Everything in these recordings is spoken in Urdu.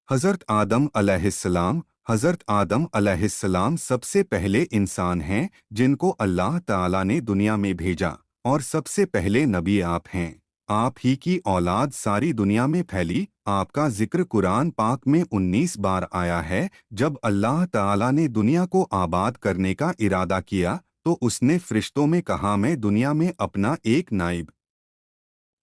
حضرت آدم علیہ السلام سب سے پہلے انسان ہیں جن کو اللہ تعالیٰ نے دنیا میں بھیجا، اور سب سے پہلے نبی آپ ہیں۔ آپ ہی کی اولاد ساری دنیا میں پھیلی۔ آپ کا ذکر قرآن پاک میں 19 بار آیا ہے۔ جب اللہ تعالیٰ نے دنیا کو آباد کرنے کا ارادہ کیا تو اس نے فرشتوں میں کہا، میں دنیا میں اپنا ایک نائب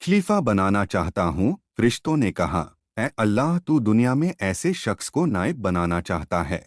خلیفہ بنانا چاہتا ہوں۔ فرشتوں نے کہا، اے اللہ، تو دنیا میں ایسے شخص کو نائب بنانا چاہتا ہے؟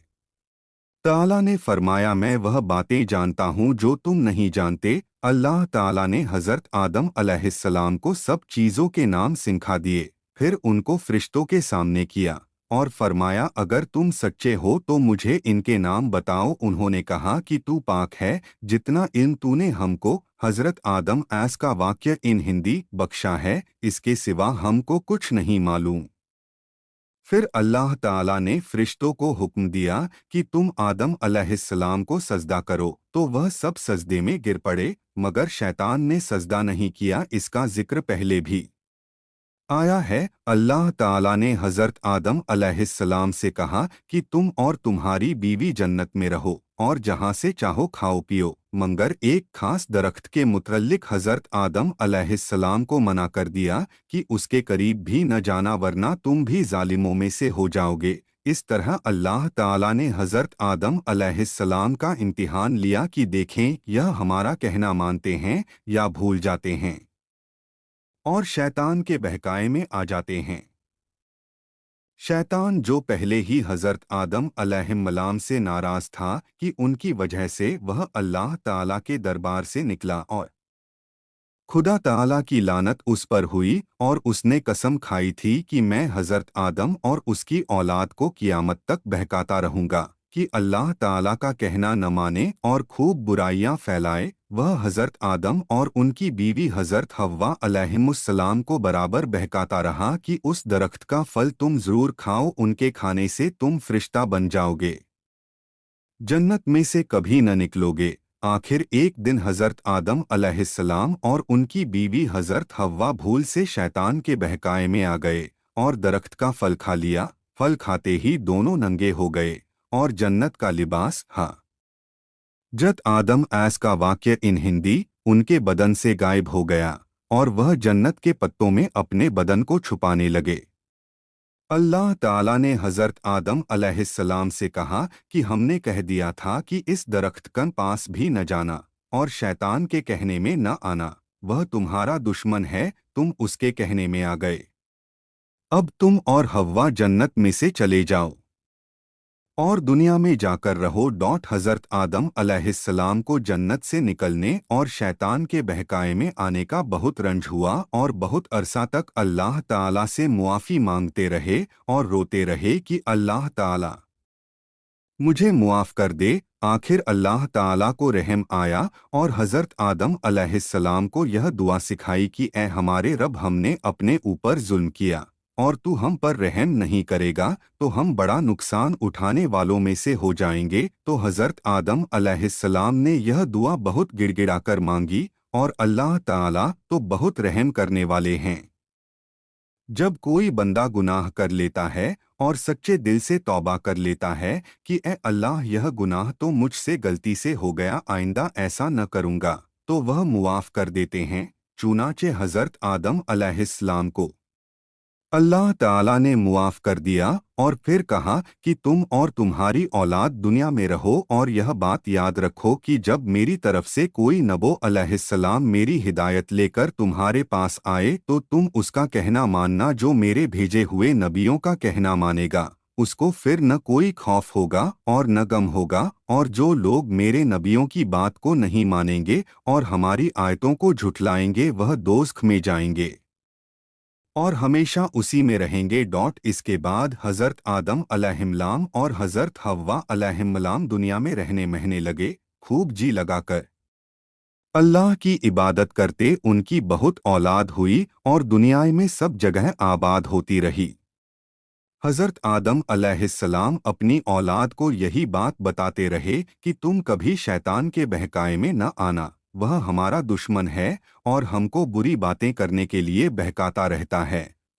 تعالیٰ نے فرمایا، میں وہ باتیں جانتا ہوں جو تم نہیں جانتے۔ اللہ تعالیٰ نے حضرت آدم علیہ السلام کو سب چیزوں کے نام سکھا دیے، پھر ان کو فرشتوں کے سامنے کیا اور فرمایا، اگر تم سچے ہو تو مجھے ان کے نام بتاؤ۔ انہوں نے کہا کہ تو پاک ہے، جتنا علم تو نے ہم کو حضرت آدم ایس کا واقعہ ان ہندی بخشا ہے، اس کے سوا ہم کو کچھ نہیں معلوم۔ پھر اللہ تعالیٰ نے فرشتوں کو حکم دیا کہ تم آدم علیہ السلام کو سجدہ کرو، تو وہ سب سجدے میں گر پڑے، مگر شیطان نے سجدہ نہیں کیا۔ اس کا ذکر پہلے بھی آیا ہے۔ اللہ تعالیٰ نے حضرت آدم علیہ السلام سے کہا کہ تم اور تمہاری بیوی جنت میں رہو اور جہاں سے چاہو کھاؤ پیو، مگر ایک خاص درخت کے متعلق حضرت آدم علیہ السلام کو منع کر دیا کہ اس کے قریب بھی نہ جانا ورنہ تم بھی ظالموں میں سے ہو جاؤ گے۔ اس طرح اللہ تعالیٰ نے حضرت آدم علیہ السلام کا امتحان لیا کہ دیکھیں یہ ہمارا کہنا مانتے ہیں یا بھول جاتے ہیں اور شیطان کے بہکائے میں آ جاتے ہیں۔ شیطان جو پہلے ہی حضرت آدم علیہ السلام سے ناراض تھا کہ ان کی وجہ سے وہ اللہ تعالیٰ کے دربار سے نکلا، اور خدا تعالیٰ کی لعنت اس پر ہوئی، اور اس نے قسم کھائی تھی کہ میں حضرت آدم اور اس کی اولاد کو قیامت تک بہکاتا رہوں گا کہ اللہ تعالیٰ کا کہنا نہ مانے اور خوب برائیاں پھیلائے۔ وہ حضرت آدم اور ان کی بیوی حضرت حوا علیہ السلام کو برابر بہکاتا رہا کہ اس درخت کا پھل تم ضرور کھاؤ، ان کے کھانے سے تم فرشتہ بن جاؤ گے، جنت میں سے کبھی نہ نکلو گے۔ آخر ایک دن حضرت آدم علیہ السلام اور ان کی بیوی حضرت حوا بھول سے شیطان کے بہکائے میں آ گئے اور درخت کا پھل کھا لیا۔ پھل کھاتے ہی دونوں ننگے ہو گئے اور جنت کا لباس جت آدم ایس کا واقعہ ان ہندی ان کے بدن سے غائب ہو گیا اور وہ جنت کے پتوں میں اپنے بدن کو چھپانے لگے۔ اللہ تعالیٰ نے حضرت آدم علیہ السلام سے کہا کہ ہم نے کہہ دیا تھا کہ اس درخت کے پاس بھی نہ جانا اور شیطان کے کہنے میں نہ آنا، وہ تمہارا دشمن ہے، تم اس کے کہنے میں آ گئے۔ اب تم اور حوا جنت میں سے چلے جاؤ اور دنیا میں جا کر رہو۔ حضرت آدم علیہ السلام کو جنت سے نکلنے اور شیطان کے بہکائے میں آنے کا بہت رنج ہوا اور بہت عرصہ تک اللہ تعالیٰ سے معافی مانگتے رہے اور روتے رہے کہ اللہ تعالیٰ مجھے معاف کر دے۔ آخر اللہ تعالیٰ کو رحم آیا اور حضرت آدم علیہ السلام کو یہ دعا سکھائی کہ اے ہمارے رب، ہم نے اپنے اوپر ظلم کیا اور تو ہم پر رحم نہیں کرے گا تو ہم بڑا نقصان اٹھانے والوں میں سے ہو جائیں گے۔ تو حضرت آدم علیہ السلام نے یہ دعا بہت گڑ گڑا کر مانگی، اور اللہ تعالیٰ تو بہت رحم کرنے والے ہیں۔ جب کوئی بندہ گناہ کر لیتا ہے اور سچے دل سے توبہ کر لیتا ہے کہ اے اللہ، یہ گناہ تو مجھ سے غلطی سے ہو گیا، آئندہ ایسا نہ کروں گا، تو وہ معاف کر دیتے ہیں۔ چنانچہ حضرت آدم علیہ السلام کو اللہ تعالیٰ نے معاف کر دیا اور پھر کہا کہ تم اور تمہاری اولاد دنیا میں رہو، اور یہ بات یاد رکھو کہ جب میری طرف سے کوئی نبی علیہ السلام میری ہدایت لے کر تمہارے پاس آئے تو تم اس کا کہنا ماننا، جو میرے بھیجے ہوئے نبیوں کا کہنا مانے گا اس کو پھر نہ کوئی خوف ہوگا اور نہ غم ہوگا، اور جو لوگ میرے نبیوں کی بات کو نہیں مانیں گے اور ہماری آیتوں کو جھٹلائیں گے وہ دوزخ میں جائیں گے اور ہمیشہ اسی میں رہیں گے۔ اس کے بعد حضرت آدم علیہ السلام اور حضرت حوا علیہ السلام دنیا میں رہنے لگے، خوب جی لگا کر اللہ کی عبادت کرتے۔ ان کی بہت اولاد ہوئی اور دنیا میں سب جگہ آباد ہوتی رہی۔ حضرت آدم علیہ السلام اپنی اولاد کو یہی بات بتاتے رہے کہ تم کبھی شیطان کے بہکائے میں نہ آنا، وہ ہمارا دشمن ہے اور ہم کو بری باتیں کرنے کے لیے بہکاتا رہتا ہے۔